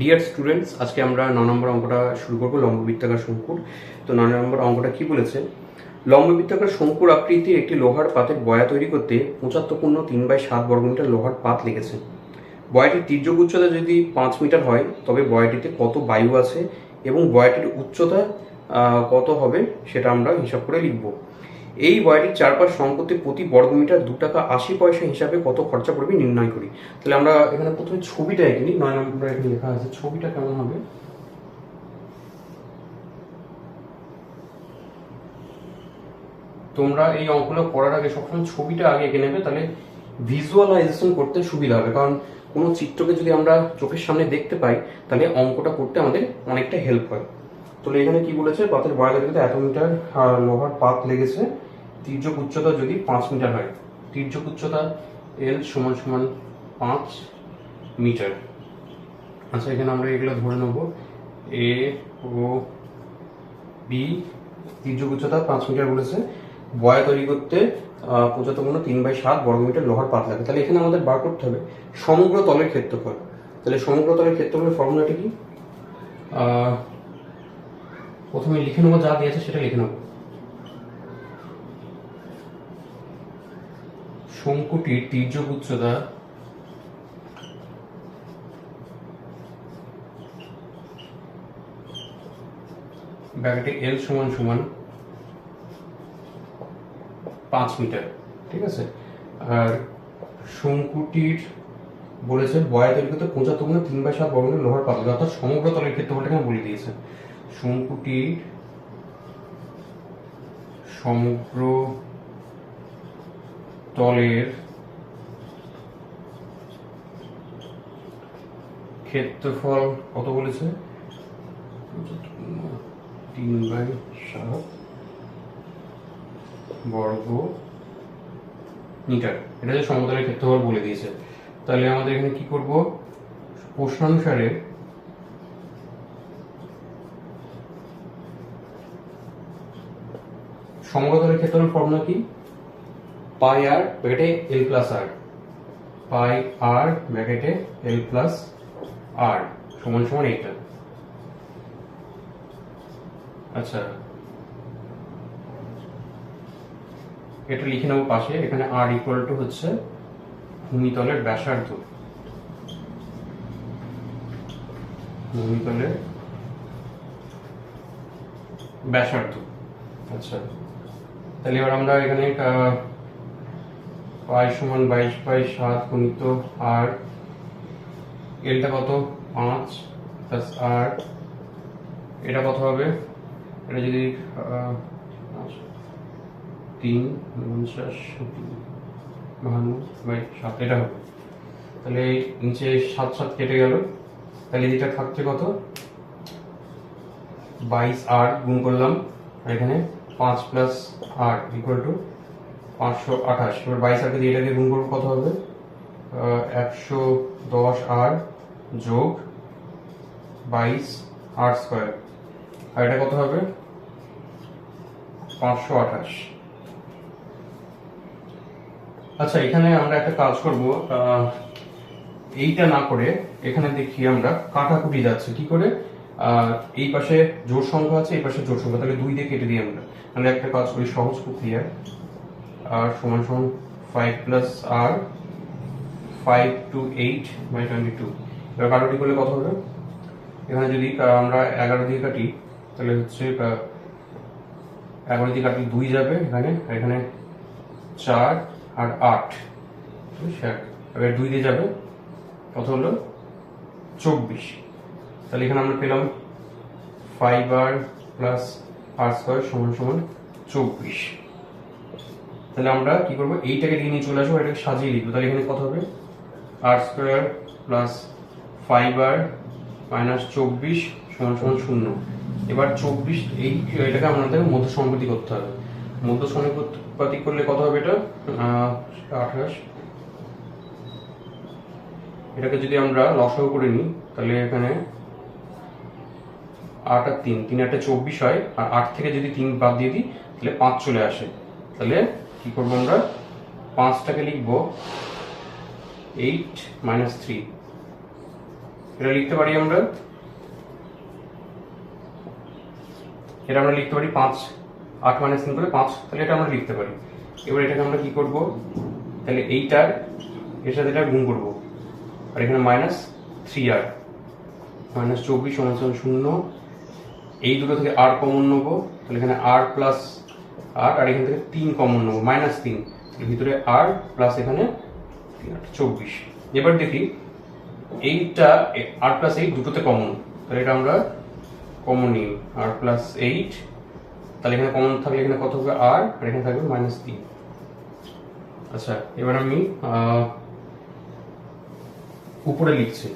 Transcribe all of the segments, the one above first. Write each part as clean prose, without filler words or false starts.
Dear students, আজকে আমরা 9 নম্বর অঙ্কটা শুরু করবো, লম্ববৃত্তাকার শঙ্কুর। তো 9 নম্বর অঙ্কটা কি বলেছে? লম্ববৃত্তাকার শঙ্কুর আকৃতির একটি লোহার পাতের বয়া তৈরি করতে 75 3/7 বর্গমিটার লোহার পাত লেগেছে। বয়াটির তির্যক উচ্চতা যদি 5 মিটার হয় তবে বয়াটিতে কত বায়ু আছে এবং বয়াটির উচ্চতা কত হবে সেটা আমরা হিসাব করে লিখব। এই বয়াটির চারপাশ রং করতে প্রতি বর্গমিটার 2 টাকা 80 পয়সা হিসাবে কত খরচা পড়বে নির্ণয় করি। তাহলে আমরা এখানে প্রথমে ছবিটা এঁকে নিই। 9 নম্বর এখানে লেখা আছে, ছবিটা কেমন হবে? তোমরা এই অঙ্কগুলো করার আগে সবসময় ছবিটা আগে এঁকে নেবে, তাহলে ভিজুয়ালাইজেশন করতে সুবিধা হবে। কারণ কোনো চিত্রকে যদি আমরা চোখের সামনে দেখতে পাই তাহলে অঙ্কটা করতে আমাদের অনেকটা হেল্প হয়। তাহলে এখানে কি বলেছে? পাতের বয়া তৈরিতে এত মিটার লোহার পাত লেগেছে, তির্যক উচ্চতা যদি 5 মিটার হয়, তির্যক উচ্চতা এল সমান সমান 5 মিটার। আচ্ছা, এখানে আমরা এগুলো ধরে নেব, এ ও বি, তির্যক উচ্চতা 5 মিটার বলেছে, বয়া তৈরি করতে 75 3/7 বর্গমিটার লোহার পাত লাগে। তাহলে এখানে আমাদের বার করতে হবে সমগ্র তলের ক্ষেত্রফল। তাহলে সমগ্র তলের ক্ষেত্রফলের ফর্মুলাটা কি? প্রথমে লিখে নেবো, যা দিয়েছে সেটা লিখে নেবো। শঙ্কুটির তির্যক উচ্চতা ব্র্যাকেটে এল সমান সমান 5 মিটার, ঠিক আছে। আর শঙ্কুটির বলেছে বয়া তৈরি করতে 75 3/7 বর্গমিটার লোহার পাত লাগে, অর্থাৎ সমগ্র তলের ক্ষেত্রফলটা এখানে বলে দিয়েছে। শঙ্কুটির সমগ্র তলের ক্ষেত্রফল কত বলেছে? 3/7 বর্গ মিটার, এটা যে সমতলের ক্ষেত্রফল বলে দিয়েছে। তাহলে আমাদের এখানে কি করব? প্রশ্নানুসারে সমতলের ক্ষেত্রফল ফর্মুলা কি? পাই আর ব্র্যাকেটে এল প্লাস আর, পাই আর ব্র্যাকেটে এল প্লাস আর সমান সমান এইটা। আচ্ছা, এটা লিখে নেব পাশে। এখানে আর ইকুয়াল টু হচ্ছে ভূমিতলের ব্যাসার্ধ, ভূমিতলের ব্যাসার্ধ। আচ্ছা, তাহলে এবার আমরা এখানে পাই সমান 22/7 গুণিত আর, এলটা কত? 5 প্লাস আর, এটা কত হবে? এটা যদি 3/7 এটা হবে। তাহলে নিচে 7 7 কেটে গেল, তাহলে এটা থাকছে কত? 22 আর গুণ করলাম, আর এখানে 5 প্লাস আর ইকুয়াল টু 528। এবার 22 আরকে দিয়ে এটাকে গুণ করবো, কত হবে? 110 আর যোগ 22 আর স্কোয়ার, আর এটা কত হবে? 528। আচ্ছা, এখানে আমরা একটা কাজ করব, এইটা না করে এখানে দেখি আমরা কাটাকুটি যাচ্ছে কি করে। এই পাশে জোড় সংখ্যা আছে, এই পাশে জোড় সংখ্যা, তাহলে 2 দিয়ে কেটে দিই আমরা একটা কাজ করি, সহজ প্রক্রিয়া। আর সমান সমান 5 প্লাস আর 5 to 8/22। এবার কাটাকুটি করলে কত হবে? এখানে যদি আমরা 11 দিয়ে কাটি তাহলে হচ্ছে 11 দিয়ে কাটলে 2 যাবে এখানে, আর এখানে 4 আর 8, এবার 2 দিয়ে যাবে, কত হলো? 24। তাহলে এখানে আমরা পেলাম 5 আর প্লাস আর স্কোয়ার সমান সমান 24। তাহলে আমরা কি করবো? এইটাকে দিয়ে নিয়ে চলে আসবো, এটাকে সাজিয়ে লিখবো। তাহলে এখানে কত হবে? আর স্কোয়ার প্লাস 5 আর মাইনাস 24 সমান সমান 0। এবার 24 এটাকে আমাদের মধ্য সমানুপাতি করতে হবে। মধ্য সমানুপাতি করলে কত হবে? এটা 28। এটাকে যদি আমরা লসাগু করে নিই তাহলে এখানে 8 আর 3, 3 8 24 হয়, আর 8 থেকে যদি 3 বাদ দিয়ে দিই তাহলে 5 চলে আসে। তাহলে কি করবো? আমরা 5টাকে লিখবো 8 - 3, এটা লিখতে পারি আমরা, এটা আমরা লিখতে পারি 5, 8 - 3 করে 5, তাহলে এটা আমরা লিখতে পারি। এবার এটাকে আমরা কি করব, তাহলে এইটার এর সাথে এটা গুণ করব, আর এখানে -3r, -24 = 0। এই দুটো থেকে r কমন নেবো, তাহলে এখানে r প্লাস r, আর এখান থেকে 3 কমন নেবো, -3, ভিতরে r প্লাস এখানে 24। এবার দেখি এইটা r প্লাস 8 দুটোতে কমন, তাহলে এটা আমরা কমন নিই, r প্লাস 8, তাহলে এখানে কমন থাকলে এখানে কত হবে r, আর এখানে থাকবে -3। আচ্ছা, এবার আমি উপরে লিখছি,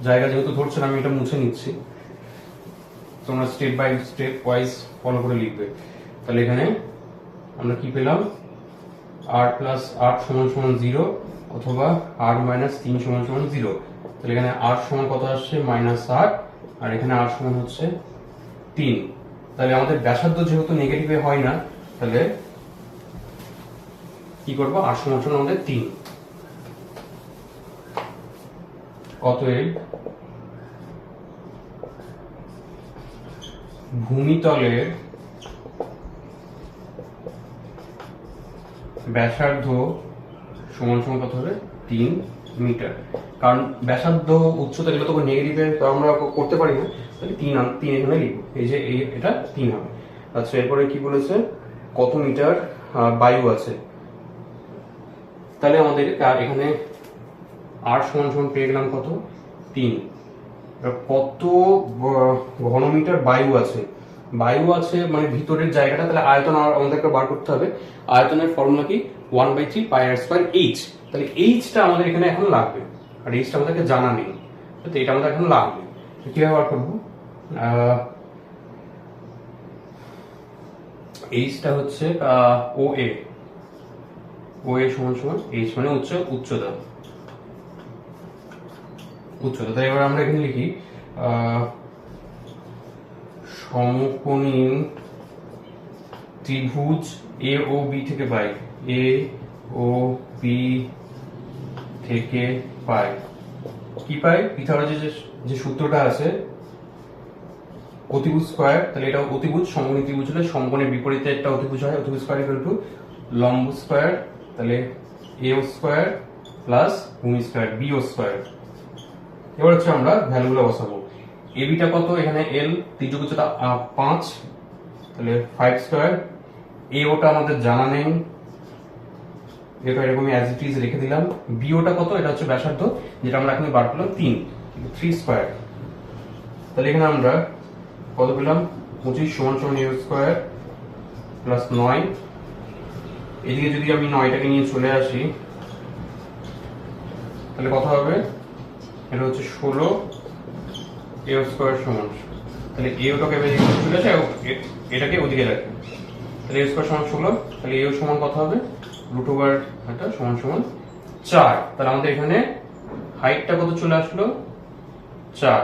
জায়গা যেহেতু ধরছে না আমি এটা মুছে নিচ্ছি, তোমরা step by step wise follow করে লিখবে। তাহলে এখানে আমরা কি পেলাম, r প্লাস 8 = 0, অথবা r - 3 = 0। তাহলে এখানে r সমান কত আসছে, -8, আর এখানে r সমান হচ্ছে 3। তাহলে আমাদের ব্যাসার্ধ যেহেতু নেগেটিভে হয় না, তাহলে কি করব, r সমান আমাদের 3। অতএব ভূমিতলের ব্যাসার্ধ সমান কত হবে, 3 মিটার। কারণ ব্যাসার্ধ উচ্চতা এগুলো তো নেগেটিভে আমরা করতে পারি না, তাহলে 3 এখানে লিখবো, এই যে এটা 3 হবে। আচ্ছা, এরপরে কি বলেছে, কত মিটার বায়ু আছে, তাহলে আমাদের এখানে r সমান পেয়ে গেলাম কত, 3। কত ঘনমিটার বায়ু আছে, বায়ু আছে মানে ভিতরের জায়গাটা, তাহলে আয়তন আমাদেরকে বার করতে হবে। আয়তনের ফর্মুলা কি, 1/3 πr²h। তাহলে এইচটা আমাদের এখানে এখন লাগবে, আর এইচটা আমাদেরকে জানা নেই, তো এটা আমাদের এখন লাগবে। কিভাবে বার করবো, এইচটা হচ্ছে OA, OA সমান h মানে উচ্চতা। তাই এবার আমরা এখানে লিখি সমকোণী ত্রিভুজ AOB থেকে পাই, AOB থেকে পাই কি পাই, পিথাগোরাসের যে সূত্রটা আছে, অতিভুজ স্কয়ার। তাহলে এটা অতিভুজ, সমকোণী ত্রিভুজ হলে সমকোণের বিপরীতে একটা অতিভুজ হয়, অতিভুজ স্কয়ার = লম্ব স্কয়ার, তাহলে AO স্কয়ার প্লাস ভূমি স্কয়ার BO স্কয়ার। এবার হচ্ছে আমরা ভ্যালুগুলো বসাবো। এবিটা কত, এখানে L, তির্যক উচ্চতা 5, তাহলে 5²। AOটা আমাদের জানা নেই, এটা এরকমই অ্যাজ ইট ইজ রেখে দিলাম। BOটা কত, এটা হচ্ছে ব্যাসার্ধ, যেটা আমরা এখন বার করলাম 3²। তাহলে এখানে আমরা কত পেলাম, 25 = AO² প্লাস 9। এদিকে যদি আমি 9টাকে নিয়ে চলে আসি, তাহলে কত হবে, এটা হচ্ছে 16 AO² সমান, তাহলে AOটাকে চলে আসে, এটাকে ওদিকে রাখি, তাহলে AO² সমান 16, তাহলে AO সমান কত হবে, √এটা সমান 4। তাহলে আমাদের এখানে হাইটটা কত চলে আসলো, 4।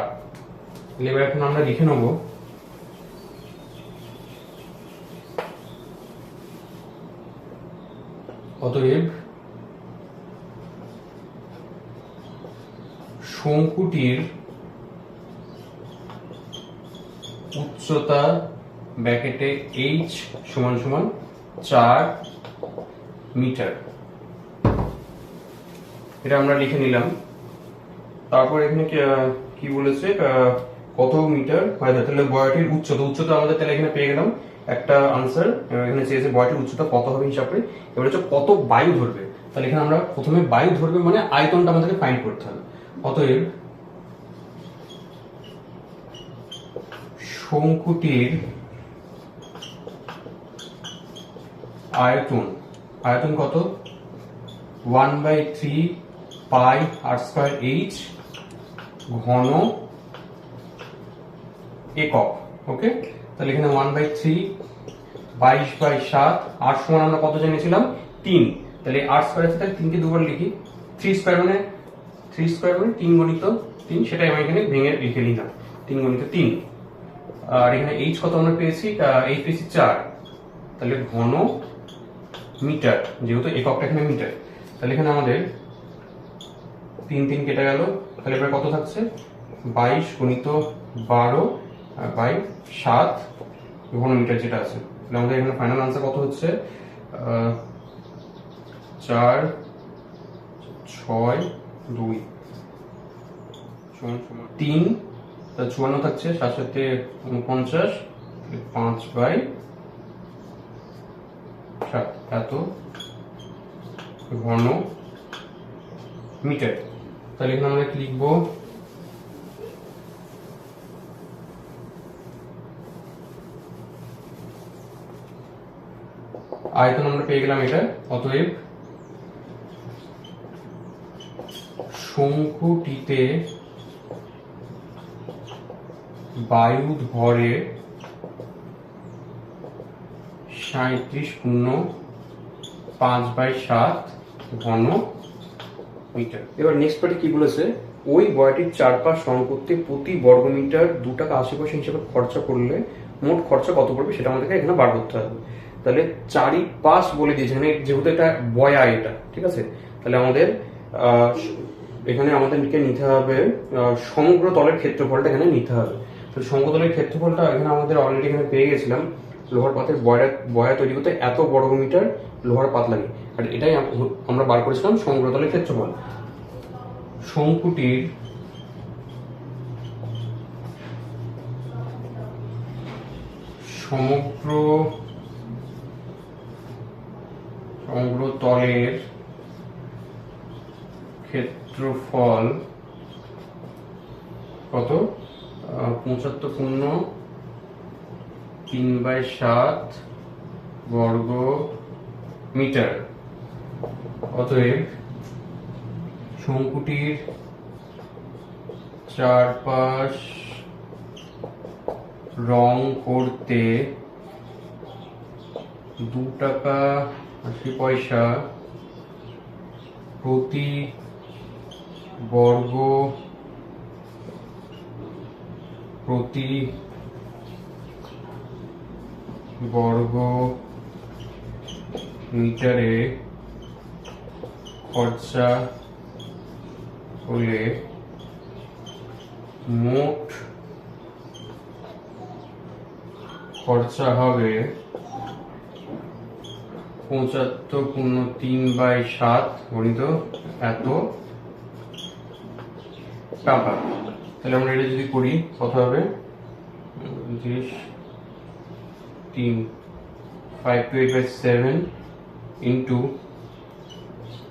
এবার এখন আমরা লিখে নেব অতএব শঙ্কুটির উচ্চতা ব্র্যাকেটে h সমান 4 মিটার। এটা আমরা লিখে নিলাম। তারপর এখানে কি বলেছে, কত মিটার হয়, তাহলে বয়টির উচ্চতা আমাদের তাহলে এখানে পেয়ে গেলাম একটা আনসার। এখানে চেয়েছে বয়টির উচ্চতা কত হবে হিসাব করে, এবার হচ্ছে কত বায়ু ধরবে। তাহলে এখানে আমরা প্রথমে বায়ু ধরবে মানে আয়তনটা আমাদেরকে ফাইন্ড করতে হবে। অতএব শঙ্কুটির আয়তন কত, 1/3 πr²h ঘন একক। ওকে, তাহলে এখানে 1/3 22/7, r সমান আমরা কত জেনেছিলাম, 3। তাহলে r² আছে, তাহলে 3 কে দুবার লিখি, 3² মানে 3 গুণিত 3, সেটাই আমি এখানে ভেঙে লিখে নিলাম, 3 গুণিত 3। আর এখানে h কত আমরা পেয়েছি, h পেয়েছি 4, তাহলে ঘন মিটার, যেহেতু এককটা এখানে মিটার। তাহলে এখানে আমাদের 3 কেটে গেল, তাহলে এবার কত থাকছে 22 গুণিত 12 বাই 7 ঘনমিটার যেটা আছে। তাহলে আমাদের এখানে ফাইনাল আনসার কত হচ্ছে 4 6 2 সমান 3, 54 থাকছে, 7 সাথে 49, 5/7 এত ঘন মিটার। তাহলে এখানে আমরা লিখবো আয়তন আমরা পেয়ে গেলাম এটা। অতএব শঙ্কুটিতে বায়ু ধরে 37.5/7 ঘন মিটার। এবার নেক্সট পার্টে কি বলেছে, ওই বয়টির চারপাশ রং করতে প্রতি বর্গমিটার 2 টাকা 80 পয়সা হিসেবে খরচা করলে মোট খরচা কত পড়বে সেটা আমাদেরকে এখানে বার করতে হবে। তাহলে চারিপাশ বলে দিয়েছে এখানে, যেহেতু এটা বয়া এটা, ঠিক আছে। তাহলে আমাদের এখানে আমাদেরকে নিতে হবে সমগ্র তলের ক্ষেত্রফলটা এখানে নিতে হবে। তো সমগ্র তলের ক্ষেত্রফলটা এখানে আমাদের অলরেডি এখানে পেয়ে গেছিলাম। লোহার পাতের বয়া তৈরি করতে এত বর্গমিটার লোহার পাত লাগে, আর এটাই আমরা বার করেছিলাম সমগ্র তলের ক্ষেত্রফল। শঙ্কুটির সমগ্র তলের ক্ষেত্রফল কত 75.3/7 বর্গ মিটার। অতএব শঙ্কুটির চারপাশ রং করতে 2 টাকা 80 পয়সা প্রতি বর্গ মিটারে খরচা হলে মোট খরচা হবে 75.3/7 গণিত এত টাকা। তাহলে আমরা এটা যদি করি কত হবে 3 5 to 8/7 ইন্টু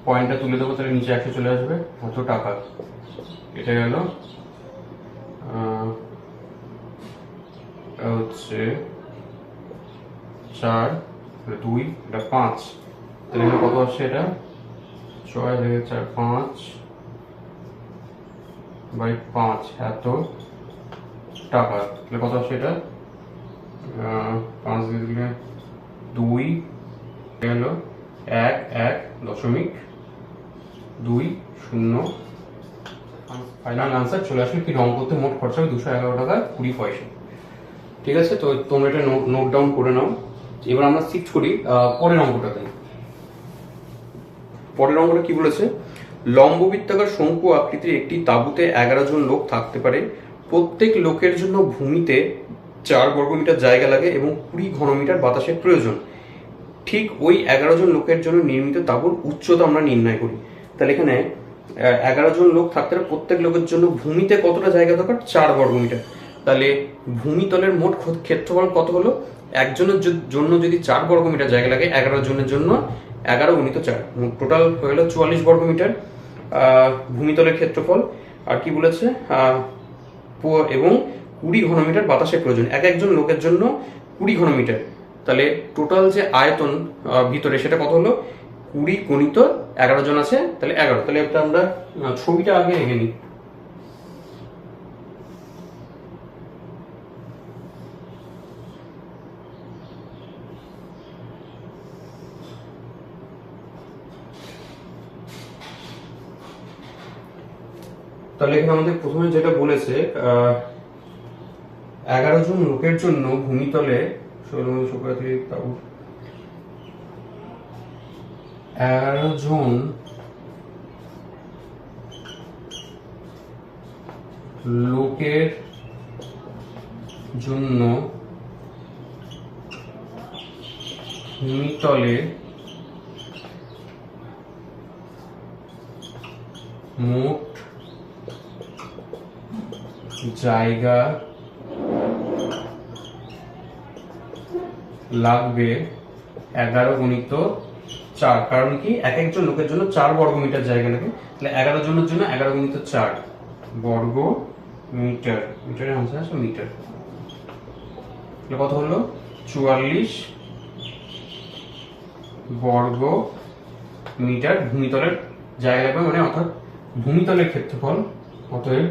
পয়েন্টটা তুলে দেবো, তাহলে নিচে 100 চলে আসবে, এত টাকা। এটা গেল হচ্ছে 4 2 এটা 5, তাহলে এখানে কত আসছে এটা 6 4 5/5 এত টাকা। তাহলে কত আসছে এটা 5 দিলে 2 গেল 1.1.20। ফাইনাল আনসার চলে আসলে কি রং করতে মোট খরচা হবে 211 টাকা 20 পয়সা। ঠিক আছে, তো তোমরা এটা নোট ডাউন করে নাও। এবার আমরা শিফট করি পরের অঙ্কটাতে। পরের অঙ্কটা কি বলেছে, লম্ববৃত্তাকার শঙ্কু আকৃতির একটি তাঁবুতে 11 জন লোক থাকতে পারে। প্রত্যেক লোকের জন্য ভূমিতে 4 বর্গমিটার জায়গা লাগে এবং 20 ঘনমিটার বাতাসের প্রয়োজন। ঠিক ওই 11 জন লোকের জন্য নির্মিত তাঁবুর উচ্চতা আমরা নির্ণয় করি। তাহলে এখানে 11 জন লোক থাকতে পারে, প্রত্যেক লোকের জন্য ভূমিতে কতটা জায়গা দরকার 4 বর্গমিটার। তাহলে ভূমিতলের মোট ক্ষেত্রফল কত হলো, একজনের জন্য যদি 4 বর্গমিটার জায়গা লাগে, 11 জনের জন্য 11 গুণিত 4, টোটাল হয়ে গেল 44 বর্গমিটার ভূমিতলের ক্ষেত্রফল। আর কি বলেছে এবং 20 ঘনমিটার বাতাসের প্রয়োজন, একজন লোকের জন্য 20 ঘনমিটার। তাহলে টোটাল যে আয়তন ভিতরে সেটা কত হলো 20 গুণিত 11 জন আছে, তাহলে 11। তাহলে এটা আমরা ছবিটা আগে এঁকে নিই। তাহলে এখানে আমাদের প্রথমে যেটা বলেছে 11 জন লোকের জন্য ভূমিতলে 11 জন লোকের জন্য ভূমিতলে মোট জায়গা লাগবে 11 × 4। কারণ কি এক একজন লোকের জন্য 4 বর্গ মিটার জায়গা লাগে, তাহলে 11 জনের জন্য 11 × 4 বর্গ মিটার। মিটারের আনসার আছে মিটার। তাহলে কত হলো 44 বর্গ মিটার ভূমিতলের জায়গা লাগবে, মানে অর্থাৎ ভূমিতলের ক্ষেত্রফল। অতএব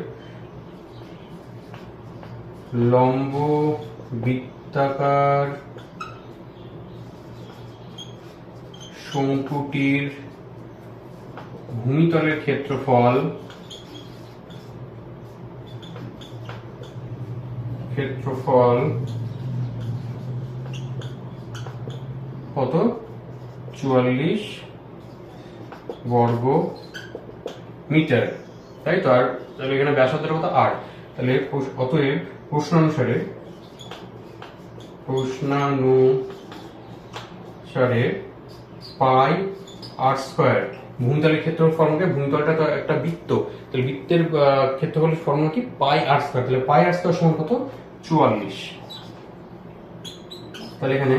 লম্ব বৃত্তাকার শঙ্কুটির ভূমিতলের ক্ষেত্রফল কত 44 বর্গ মিটার, তাই তো। আর তাহলে এখানে ব্যাসার্ধের কত 8। তাহলে অতএব প্রশ্নানুসারে পাই r² ভূমিতলের ক্ষেত্রফল ফর্মুলা। ভূমিতলটা তো একটা বৃত্ত, তাহলে বৃত্তের ক্ষেত্রফলের ফর্মুলা কি পাই r²। তাহলে পাই r² সমান কত 44। তাহলে এখানে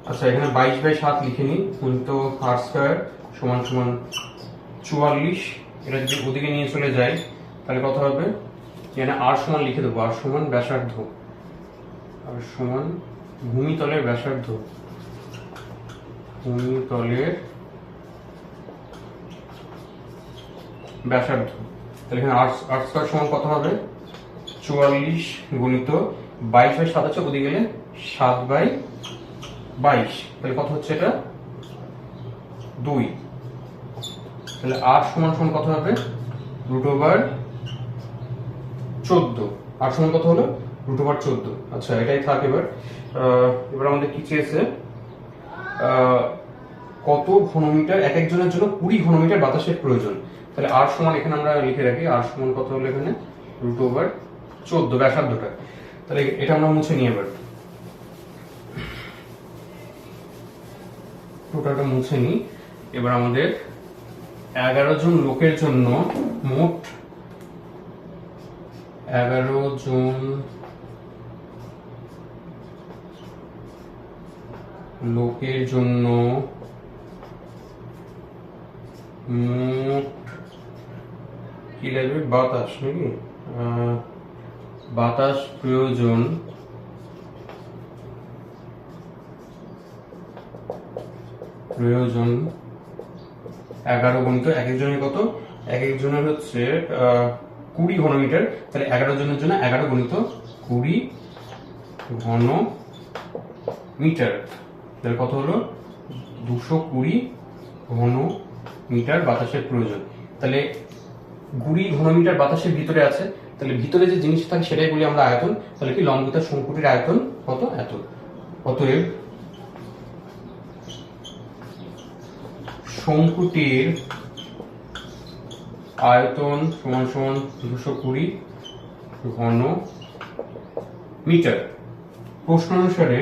আচ্ছা এখানে 22/7 লিখে নিই, তো r² সমান 44। এটা যদি ওদিকে নিয়ে চলে যায় তাহলে কত হবে, এখানে r সমান লিখে দেবো, r সমান ব্যাসার্ধ, r সমান ভূমিতলের ব্যাসার্ধ, ভূমিতলের ব্যাসার্ধ। তাহলে এখানে r² সমান কত হবে 44 গুণিত 22/7 আছে, ওদিকে গেলে 7/22, তাহলে কত হচ্ছে এটা 2। তাহলে r সমান কত হবে √14। r সমান কত হলো √14। আচ্ছা এটাই থাক। এবার আমাদের কি চেয়েছে, কত ঘনমিটার এক একজনের জন্য 20 ঘনমিটার বাতাসের প্রয়োজন। তাহলে r সমান এখানে আমরা লিখে রাখি, r সমান কত হলো এখানে √14 ব্যাসার্ধটা। তাহলে এটা আমরা মুছে নিই। এবার টোটালটা মুছে নিই। এবার আমাদের 11 জন লোকের জন্য মোট 11 জন লোকের জন্য মোট কি লাগবে, বাতাস নাকি বাতাস প্রয়োজন 11 গুণিত এক একজনের কত, এক একজনের হচ্ছে 20 ঘনমিটার। তাহলে 11 জনের জন্য 11 গুণিত 20 ঘনমিটার। তাহলে কত হলো 220 ঘনমিটার বাতাসের প্রয়োজন। তাহলে 20 ঘনমিটার বাতাসের ভিতরে আছে, তাহলে ভিতরে যে জিনিস থাকে সেটাই বলি আমরা আয়তন। তাহলে কি লম্বতার শঙ্কুটির আয়তন কত, এত। অতএব শঙ্কুটির আয়তন সমান 220 ঘনমিটার। প্রশ্ন অনুসারে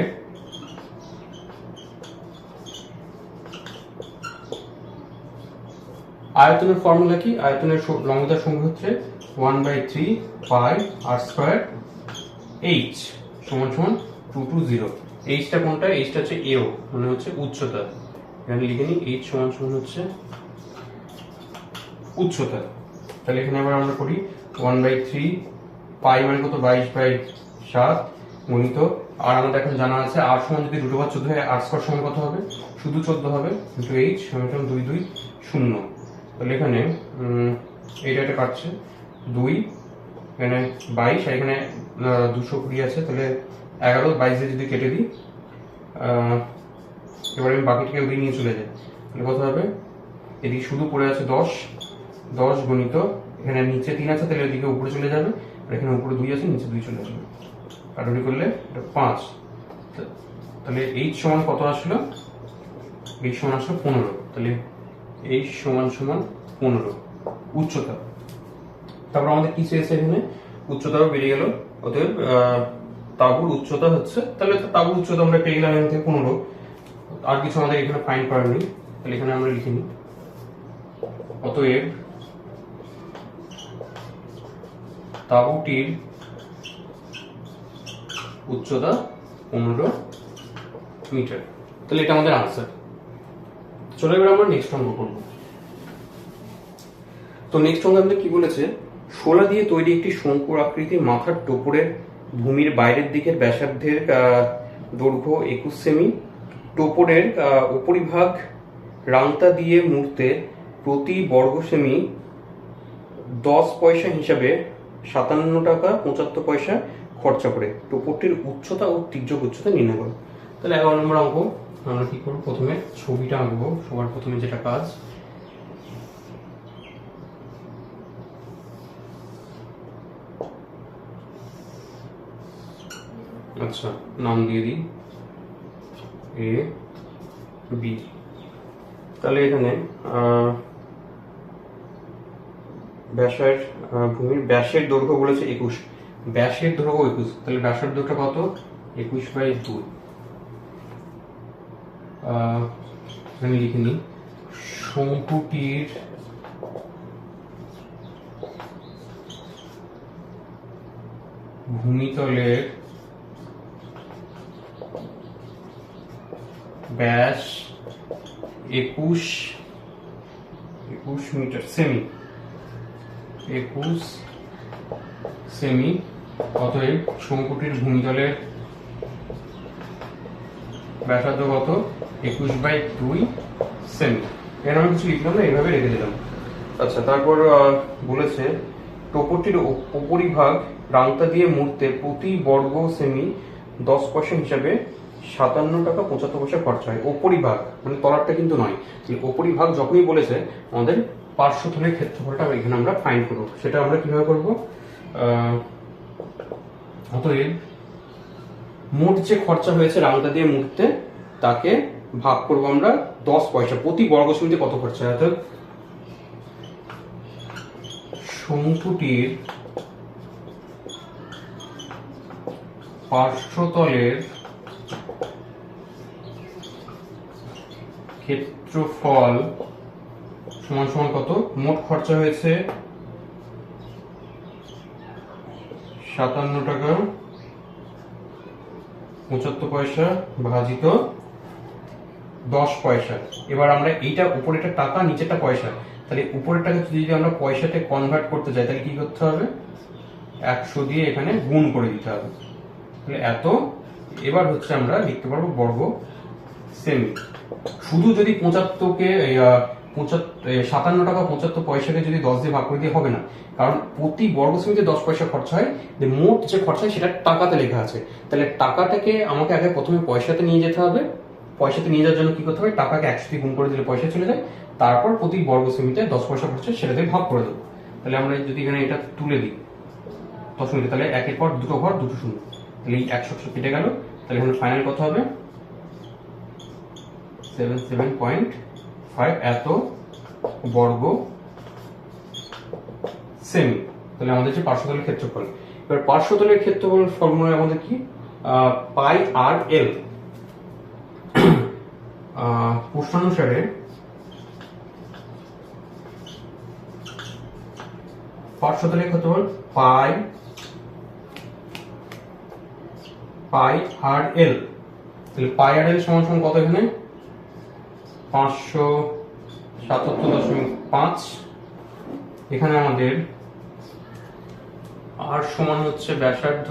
আয়তনের ফর্মুলা কি, আয়তনের লম্বতার সংখ্যা হচ্ছে 1/3 পাই r² h সমান 220। এইচটা কোনটা, এইচটা হচ্ছে এও, মানে হচ্ছে উচ্চতা। এখানে লিখে নিই h সমান হচ্ছে উচ্চতা। তাহলে এখানে আবার আমরা করি 1/3 পাই মানে কত 22/7 গুণিত, আর আমাদের এখন জানা আছে r সমান যদি √14 হয় r² সমান কত হবে, শুধু 14 হবে, কিন্তু h সমান 220। তাহলে এখানে এটা কাটছে 2, এখানে 22, আর এখানে 220 আছে, তাহলে 11 22 দিয়ে যদি কেটে দিই, এবার আমি বাকিটাকে ওদিকে নিয়ে চলে যাই, তাহলে কত হবে, এদিকে শুধু পড়ে আছে 10 গুণিত, এখানে নিচে 3 আছে, তাহলে এদিকে উপরে চলে যাবে, আর এখানে উপরে 2 আছে, নিচে 2 চলে আসবে, কাটাকুটি করলে এটা 5। তাহলে h সমান কত আসলো, h সমান আসলো 15। তাহলে h সমান 15 উচ্চতা। তারপর আমাদের কি চেয়েছে এখানে, উচ্চতাও বেরিয়ে গেল। অতএব তাঁবুর উচ্চতা হচ্ছে, তাহলে তাঁবুর উচ্চতা আমরা পেয়ে গেলাম এখান থেকে 15। আর কিছু আমাদের এখানে ফাইন্ড করার নেই, তাহলে এখানে আমরা লিখে নিই। অতএব তাঁবুটির উচ্চতা 15 মিটার। তাহলে এটা আমাদের আনসার। চলো এবার আমরা নেক্সট অঙ্ক করবো। তো নেক্সট অঙ্ক আমাদের কি বলেছে, শোলা দিয়ে তৈরি একটি শঙ্কুর আকৃতির মাথার টোপরের ভূমির বাইরের দিকের ব্যাসার্ধের দৈর্ঘ্য 21 সেমি, টোপরের উপরিভাগ রাংতা দিয়ে মুড়তে প্রতি বর্গ সেমি 10 পয়সা হিসাবে 57 টাকা 75 পয়সা খরচা করে টোপরটির উচ্চতা ও তির্যক উচ্চতা নির্ণয় করো। তাহলে 11 নম্বর অঙ্ক আমরা কি করবো, প্রথমে ছবিটা আঁকবো। সবার প্রথমে যেটা কাজ, আচ্ছা নাম দিয়ে দিই এ বি। তাহলে এখানে ব্যাসের ভূমির ব্যাসের দৈর্ঘ্য বলেছে 21, ব্যাসের দৈর্ঘ্য 21, তাহলে ব্যাসের দৈর্ঘ্য কত, 21/2। এখানে লিখে নিই, শঙ্কুটির ভূমিতলের ব্যাস 21 মিটার সেমি, 21 সেমি। অতএব শঙ্কুটির ভূমিতলের ব্যাসার্ধ কত, 21/2 সেমি। এর আমি কিছু লিখলাম না, এইভাবে রেখে দিলাম। আচ্ছা, তারপর বলেছে টোপরটির উপরিভাগ রাংতা দিয়ে মুড়তে প্রতি বর্গ সেমি 10 পয়সা হিসাবে 57 টাকা 75 পয়সা খরচা হয়। উপরিভাগ মানে তলারটা কিন্তু নয়, উপরিভাগ যখনই বলেছে আমাদের পার্শ্বতলের ক্ষেত্রফলটা এখানে আমরা ফাইন্ড করবো। সেটা আমরা কিভাবে করবো, অতএব মোট যে খরচা হয়েছে রাংতা দিয়ে মুড়তে তাকে ভাগ করবো আমরা 10 পয়সা, প্রতি বর্গ সেমিতে কত খরচা হয়। অর্থাৎ শঙ্কুটির পার্শ্বতলের ক্ষেত্রফল সমান সমান কত, মোট খরচা হয়েছে 57 টাকা 75 পয়সা ভাজিত 10 পয়সা। এবার আমরা এইটা উপরেটা টাকা নিচেটা পয়সা, তাহলে উপরেরটাকে যদি আমরা পয়সাতে কনভার্ট করতে চাই তাহলে কি করতে হবে, 100 দিয়ে এখানে গুণ করে দিতে হবে। তাহলে এত, এবার হচ্ছে আমরা লিখতে পারবো বর্গ সেমি। শুধু যদি 75কে 57 টাকা 75 পয়সাকে যদি 10 দিয়ে ভাগ করে দিয়ে হবে না, কারণ প্রতি বর্গ সেমিতে 10 পয়সা খরচা হয়। মোট যে খরচা হয় সেটা টাকাতে লেখা আছে, তাহলে টাকাটাকে আমাকে আগে প্রথমে পয়সাতে নিয়ে যেতে হবে। পয়সাতে নিয়ে যাওয়ার জন্য কি করতে হবে, টাকাকে 100 দিয়ে গুণ করে দিলে পয়সা চলে যায়, তারপর প্রতি বর্গ সেমিতে 10 পয়সা খরচা সেটা দিয়ে ভাগ করে দেবো। তাহলে আমরা যদি এখানে এটা তুলে দিই 10 মিনিটে, তাহলে একের পর দুটো ঘর দুটো শূন্য, তাহলে এই 100 কেটে গেল। তাহলে এখানে ফাইনাল কত হবে, 77.5 এত বর্গ সেমি। তাহলে আমাদের যে পার্শ্বতলের ক্ষেত্রফল, এবার পার্শ্বতলের ক্ষেত্রফল ফর্মুলা আমাদের কি, পাই আর এল। প্রশ্নানুসারে পার্শ্বতলের ক্ষেত্রফল পাই আর এল। তাহলে পাই আর এল সমান সমান কত, এখানে 577.5। এখানে আমাদের আর সমান হচ্ছে ব্যাসার্ধ,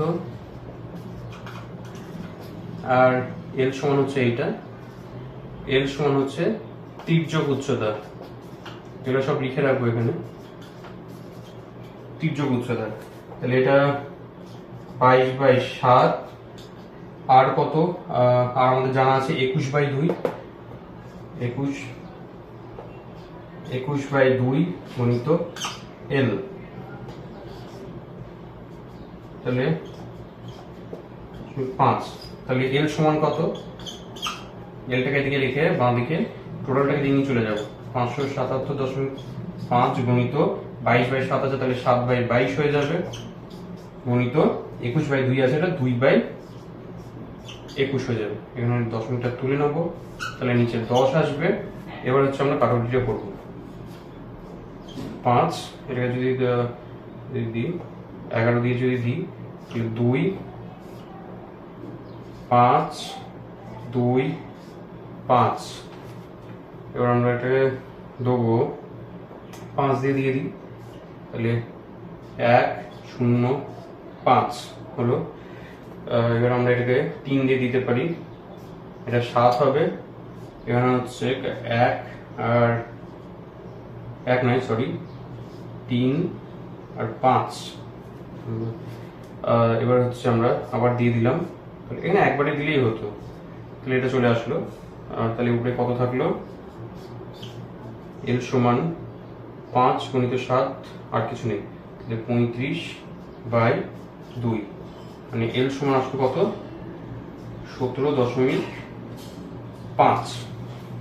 আর এল সমান হচ্ছে এইটা, এল সমান হচ্ছে তির্যক উচ্চতা। এগুলো সব লিখে রাখবো এখানে, তির্যক উচ্চতা। তাহলে এটা 22/7, আর কত, আর আমাদের জানা আছে 21/2, 21/2 গণিত এল। তাহলে 5। তাহলে এল সমান কত, এলটাকে এদিকে লিখে বাঁ দিকে টোটালটাকে দিয়ে নিয়ে চলে যাবো, 577.5 5 গুণিত 22/7 আছে, তাহলে 7/22 হয়ে যাবে, গুণিত 21/2 আছে, এটা 2/21 হয়ে যাবে। এখানে দশমিকটা তুলে নেবো, তাহলে নিচে 10 আসবে। এবার হচ্ছে আমরা কাটাকুটিটা করবো। 5 এটাকে যদি দিই 11 দিয়ে যদি দিই তাহলে 2 5 2 5। এবার আমরা এটাকে দেবো 5 দিয়ে দিই, তাহলে 1 0 5 হলো। এবার আমরা এটাকে 3 দিয়ে দিতে পারি, এটা 7 হবে। এখানে হচ্ছে 1 আর 1 নয়, সরি 3 আর 5। এবার হচ্ছে আমরা আবার দিয়ে দিলাম, এখানে একবারে দিলেই হতো, তাহলে এটা চলে আসলো। তাহলে উপরে কত থাকলো, এল সমান 5 গুণিত 7 আর কিছু নেই, তাহলে 35/2, মানে এল সমান আসলো কত, 17.5।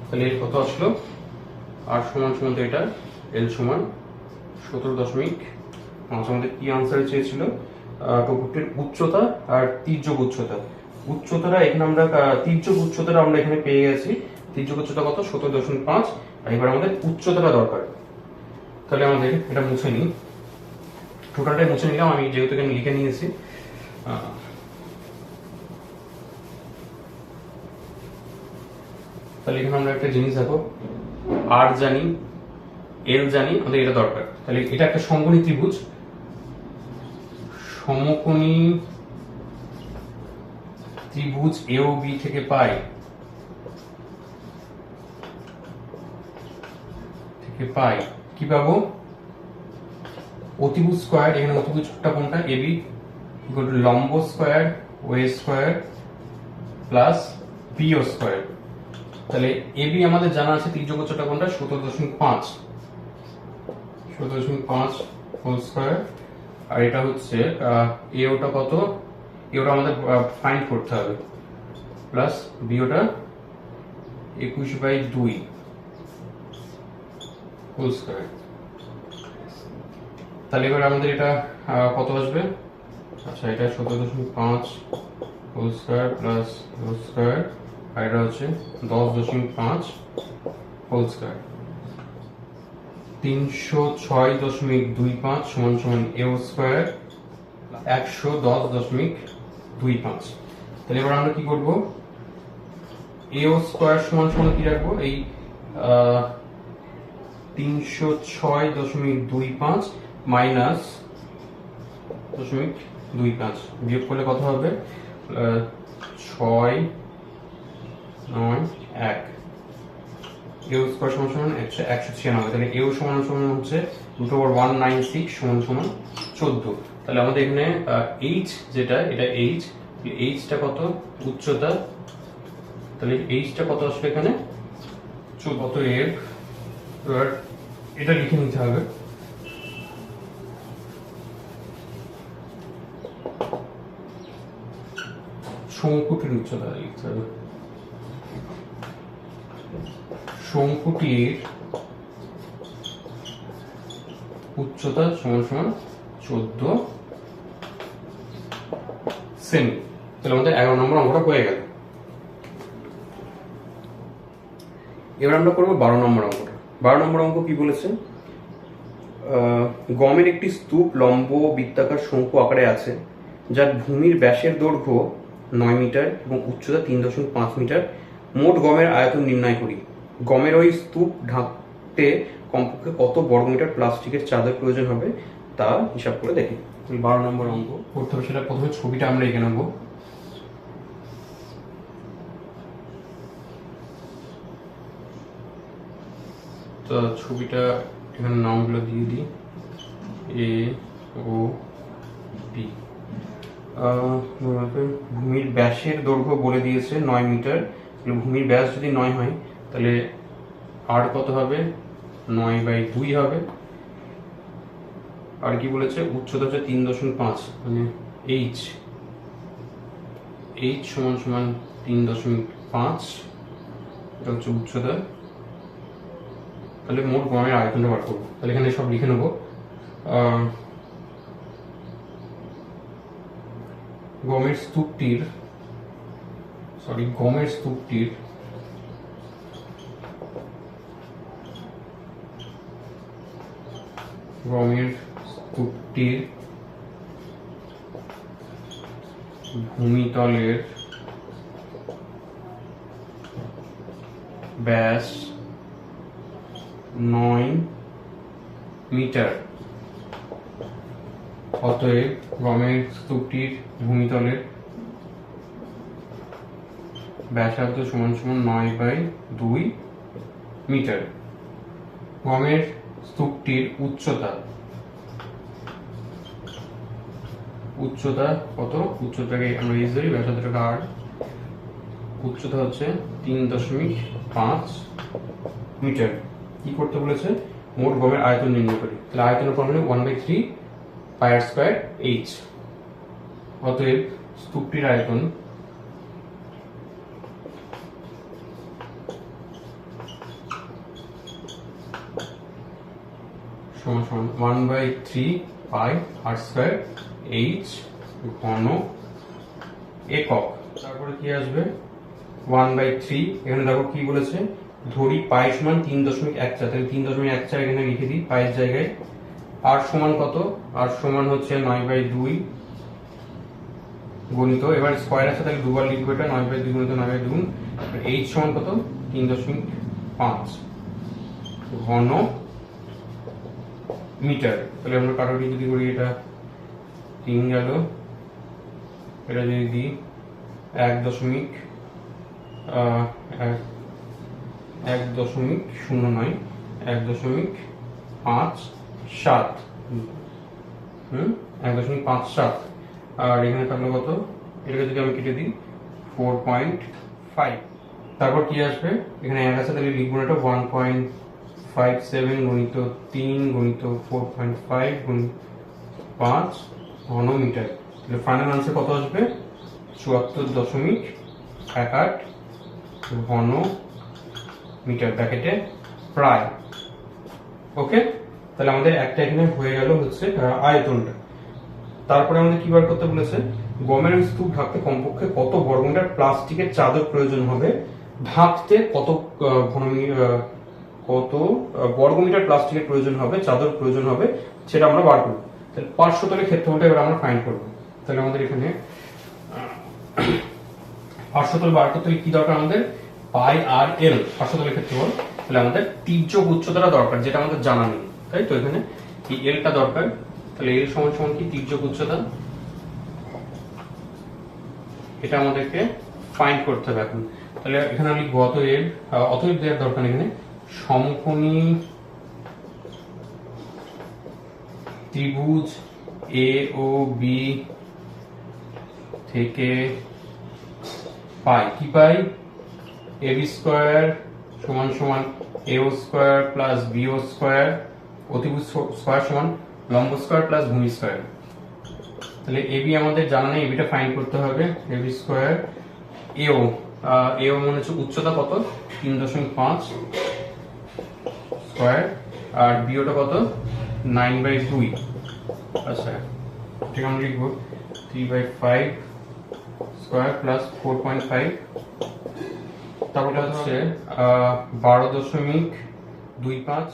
তাহলে এর কত আসলো, আর সমান সমান তো এটা, এল সমান 17.5। আমাদের কি আনসার চেয়েছিল, টুকুটির উচ্চতা আর তির্যক উচ্চতা। উচ্চতাটা এখানে আমরা তির্যক উচ্চতাটা আমরা এখানে পেয়ে গেছি, তির্যক উচ্চতা কত, 17.5। এবার আমাদের উচ্চতাটা দরকার, তাহলে আমাদের এটা মুছে নিই, টোটালটাই মুছে নিলাম, আমি যেহেতু এখানে লিখে নিয়েছি। তাহলে এখানে আমরা একটা জিনিস দেখো, আর জানি, এল জানি, আমাদের এটা দরকার। তাহলে এটা একটা সমকোণী ত্রিভুজ, সমকোণী ত্রিভুজ AOB থেকে পাই কি পাবো, অতিভুজ স্কয়ার। এখানে অতিভুজটা কোনটা, AB ইকুয়াল টু লম্ব square OA square plus BO square. তাহলে AB আমাদের জানা আছে, তির্যক উচ্চতা কোনটা, 17.5 হোল স্কয়ার। আর এটা হচ্ছে AOটা কত, AOটা আমাদের ফাইন্ড করতে হবে, প্লাস BOটা 21/2 হোল স্কয়ার। তাহলে এবার আমাদের এটা কত আসবে, আচ্ছা এটা 17.5 whole square plus whole square, আর এটা হচ্ছে 10.5 হোল স্কয়ার। 306.25 সমান সমান AO স্কয়ার 110.25। তাহলে এবার আমরা কি করব, AO স্কয়ার সমান সমান কি রাখবো, এই 306.25 মাইনাস 0.25 বিয়োগ করলে কত হবে, 6 9 1। AO স্কয়ার সমান সমান 196। তাহলে AO সমান সমান হচ্ছে √196 সমান সমান 14। তাহলে আমাদের এখানে H যেটা, এটা H, Hটা কত, উচ্চতা, তাহলে Hটা কত আসলে এখানে, কত F। এবার এটা লিখে নিতে হবে, শঙ্কুটির উচ্চতা লিখতে হবে, শঙ্কুটির উচ্চতা সমান সমান 14 সেমি। তাহলে আমাদের 11 নম্বর অঙ্কটা হয়ে গেল। এবার আমরা করবো 12 নম্বর অঙ্কটা। 12 নম্বর অঙ্ক কি বলেছে, গমের একটি স্তূপ লম্ব বৃত্তাকার শঙ্কু আকারে আছে, যার ভূমির ব্যাসের দৈর্ঘ্য 9 মিটার এবং উচ্চতা 3.5 মিটার। মোট গমের আয়তন নির্ণয় করি। গমের ওই স্তূপ ঢাকতে কমপক্ষে কত বর্গমিটার প্লাস্টিকের চাদর প্রয়োজন হবে তা হিসাব করে দেখি। 12 নম্বর অঙ্ক করতে হবে, সেটা প্রথমে ছবিটা আমরা এঁকে নেবো। তো ছবিটা এখানে নামগুলো দিয়ে দিই, AOB। ভূমির ব্যাসের দৈর্ঘ্য বলে দিয়েছে 9 মিটার, ভূমির ব্যাস যদি 9 হয় তাহলে আর কত হবে, 9/2 হবে। আর কি বলেছে, উচ্চতা হচ্ছে 3.5, মানে H সমান সমান 3.5, এটা হচ্ছে উচ্চতা। তাহলে মোট গমের আয়তনটা বার করবো। তাহলে এখানে সব লিখে নেবো। গমের স্তূপটির ভূমিতলের ব্যাস 9 মিটার। অতএব গমের স্তূপটির ভূমিতলের ব্যাসার্ধ সমান সমান 9/2 মিটার। গমের স্তূপটির উচ্চতা কত? উচ্চতাকে আমরা এস ধরি, ব্যাসার্ধটাকে আর। উচ্চতা হচ্ছে 3.5 মিটার। কি করতে বলেছে? মোট গমের আয়তন নির্ণয় করি। তাহলে আয়তনের ফর্মুলা 1/3 πr² h। অতএব স্তূপটির আয়তন সমান 1/3 πr² h ঘন একক। তারপরে কি আসবে? 1/3, এখানে দেখো কি বলেছে, ধরি পাই সমান 3.14, তাহলে 3.14 এখানে লিখে দিই পাইয়ের জায়গায়। আর সমান কত? আর সমান হচ্ছে 9/2 গণিত, এবার স্কয়ার আছে তাহলে দুবার লিখবো, এটা 9/2 গণিত 9/2। h সমান কত? 3.5 ঘন মিটার। তাহলে আমরা কাটাকুটি যদি করি, এটা 3 গেল, এটা যদি দিই 1.09, 1.57, 1.57। আর এখানে থাকলো কত? এটাকে যদি আমি কেটে দিই 4.5। তারপর কি আসবে? এখানে 1 আছে তাহলে লিখবো না, এটা 1.57 গণিত 3 গণিত 4.5 গুণ 5 ঘন মিটার। তাহলে ফাইনাল আনসার কত আসবে? 74.18 ঘন মিটার ব্র্যাকেটে প্রায়। ওকে, তাহলে আমাদের একটা এখানে হয়ে গেল হচ্ছে আয়তনটা। তারপরে আমাদের কি বার করতে বলেছে? গমের স্তূপ ঢাকতে কমপক্ষে কত বর্গমিটার প্লাস্টিকের চাদর প্রয়োজন হবে, ঢাকতে কত বর্গমিটার প্লাস্টিকের প্রয়োজন হবে, চাদর প্রয়োজন হবে, সেটা আমরা বার করবো। তাহলে পার্শ্বতলের ক্ষেত্রফলটা এবার আমরা ফাইন্ড করবো। তাহলে আমাদের এখানে পার্শ্বতল বার করতে কি দরকার? আমাদের পাই আর এল পার্শ্বতলের ক্ষেত্রফল। তাহলে আমাদের তির্যক উচ্চতাটা দরকার, যেটা আমাদের জানা নেই, তাই তো? এখানে এই এলটা দরকার। তাহলে এল সমান সমান কি? তির্যক উচ্চতা। এটা আমাদেরকে ফাইন্ড করতে হবে এখন। তাহলে এখানে আমি অতএব দেওয়ার দরকার এখানে সমকোণী ত্রিভুজ এ ও বি থেকে পাই কি পাই? এবি স্কয়ার সমান সমান এও স্কয়ার প্লাস বিও স্কয়ার, অতিভুজ স্কয়ার সমান লম্ব স্কয়ার প্লাস ভূমি স্কয়ার। তাহলে এবি আমাদের জানা নেই, এবিটা ফাইন্ড করতে হবে। এবি স্কয়ার এও মনে হচ্ছে উচ্চতা কত? 3.5 স্কয়ার, আর বিওটা কত? 9/2। আচ্ছা, ঠিক আমরা লিখবো 3/5 স্কয়ার প্লাস 4.5। তারপরে হচ্ছে 12.25, 20.25,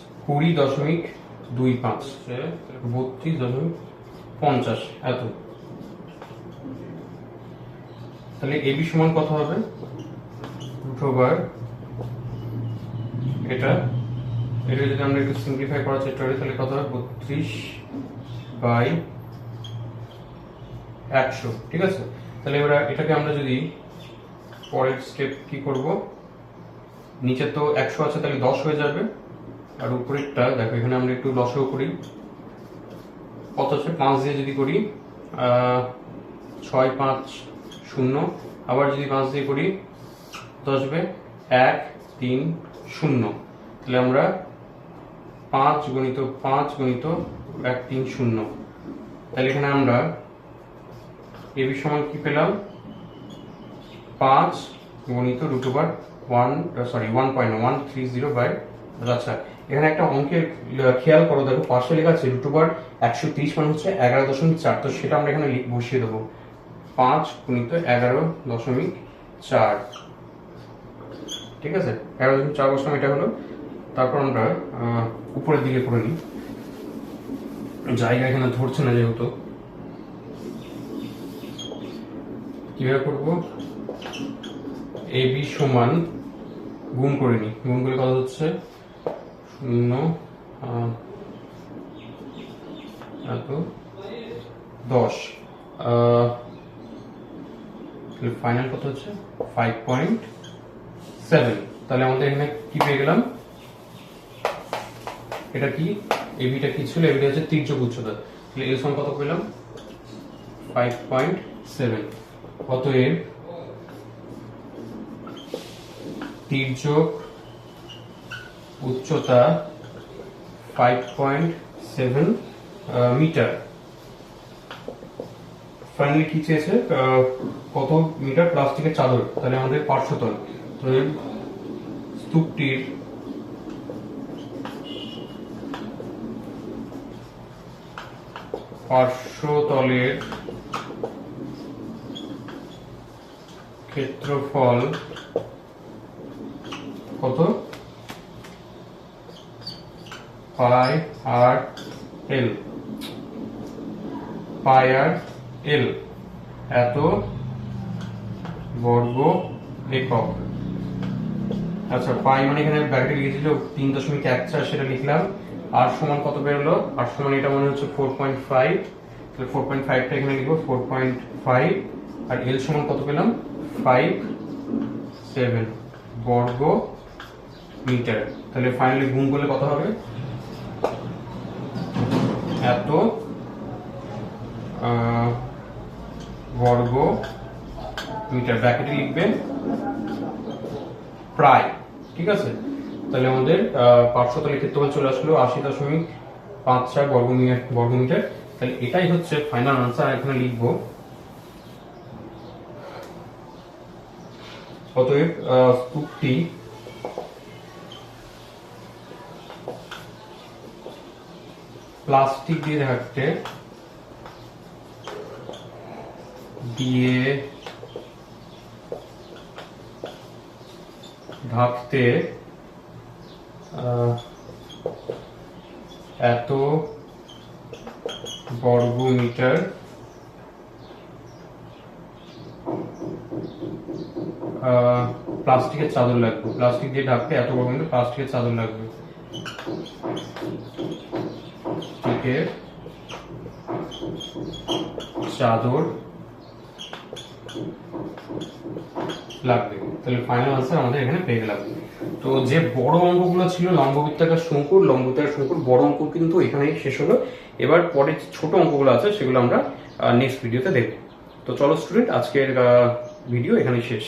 32.50 এত। তাহলে এবি সমান কত হবে? √, এটা যদি আমরা একটু সিম্পলিফাই করার চেষ্টা করি তাহলে কত হবে? 32/100। ঠিক আছে, তাহলে এবার এটাকে আমরা যদি পরের স্টেপ কি করব, নিচে তো 100 আছে তাহলে 10 হয়ে যাবে, আর উপরেরটা দেখো এখানে আমরা একটু লসাগু করি। কত আছে? 5 দিয়ে যদি করি 6, 5, 0, আবার যদি 5 দিয়ে করি কত আসবে? 1, 3, 0। তাহলে আমরা 5 গুণিত 5 গুণিত 1, 3, 0। তাহলে এখানে আমরা এবি সমান কি পেলাম? 5 গুণিত √130/, আচ্ছা এখানে একটা অঙ্কের খেয়াল করো, দেখো পাশে লেখা আছে √130 মানে হচ্ছে 11.4। তো সেটা আমরা এখানে বসিয়ে দেবো 5 গুণিত 11.4। ঠিক আছে, 11.4 বসাম, এটা হলো। তারপর আমরা উপরের দিকে করে নিই, জায়গা এখানে ধরছে না যেহেতু। কিভাবে করবো, এবি সমান গুণ করে নিই, গুণ করে কত হচ্ছে 0 এত 10, ফাইনাল কত হচ্ছে 5.7। তাহলে আমাদের এখানে কি পেয়ে গেলাম, এটা কি, এবিটা কি ছিল, এবিটা হচ্ছে তির্যক উচ্চতা। তাহলে এর সমান কত পেলাম 5.7। অতএব তির্যক উচ্চতা 5.7 মিটার। ফাইনালি কি চেয়েছে, কত মিটার প্লাস্টিকের চাদর, তাহলে আমাদের পার্শ্বতল, স্তূপটির পার্শ্বতলের ক্ষেত্রফল কত, পাই আর এল, পাই আর এল এত বর্গ একক। আচ্ছা, পাই মানে এখানে ব্র্যাকেটে লিখেছিল 3.14, সেটা লিখলাম। আর সমান কত বেরোলো, আর সমান এটা মনে হচ্ছে 4.5, তাহলে 4.5টা এখানে লিখবো 4.5। আর এল সমান কত পেলাম 5.7 বর্গ মিটার। তাহলে ফাইনালি গুণ করলে কত হবে, এত বর্গ মিটার, ব্র্যাকেটে লিখবেন প্রায়। ঠিক আছে, তাহলে আমাদের পার্শ্বতলের ক্ষেত্রফল চলে আসলো 80.54 বর্গমিটার। তাহলে এটাই হচ্ছে ফাইনাল আনসার, এখানে লিখবো। অতএব স্তূপটি প্লাস্টিক দিয়ে ঢাকতে এত বর্গমিটার প্লাস্টিকের চাদর লাগবে, প্লাস্টিক দিয়ে ঢাকতে এত বর্গমিটার প্লাস্টিকের চাদর লাগবে, প্লাস্টিকের চাদর লাগবে। তাহলে ফাইনাল আনসার আমাদের এখানে পেয়ে গেলাম। তো যে বড় অঙ্কগুলো ছিল লম্ববৃত্তাকার শঙ্কুর, বড় অঙ্ক কিন্তু এখানেই শেষ হলো। এবার পরে ছোট অঙ্কগুলো আছে সেগুলো আমরা নেক্সট ভিডিওতে দেখব। তো চলো স্টুডেন্ট, আজকের ভিডিও এখানেই শেষ।